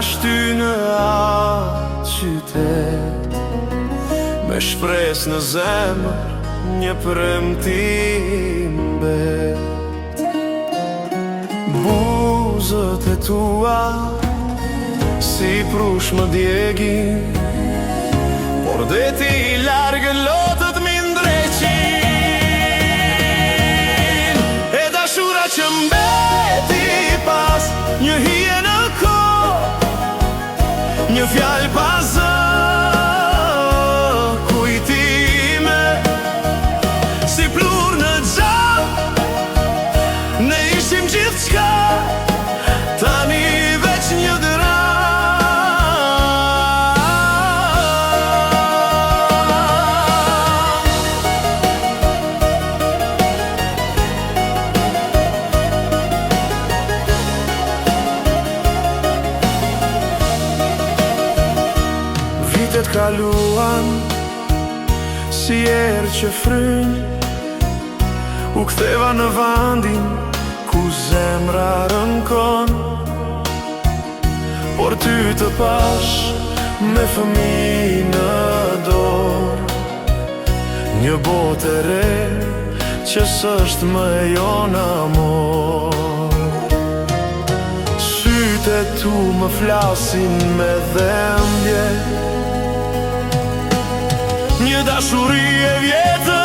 shty në atë qytet, me shpres në zemër një premtim bet. Buzët e tua si prush më djegin, por deti i largë lotët mi ndreqin. E dashura që mbeti pas një hije në kohë, një fjallë pas kujtime, si plur në gjallë, ne ishim gjithçka, tani veç një dram. Vitet kaluan si erë që frynë, u ktheva në vandin ku zemra rënkon, por ty të pash me fëmijë në dorë, një botë e re që s'është më jon amor. Sytë e tu më flasin me dhembje, një dashuri e vjetër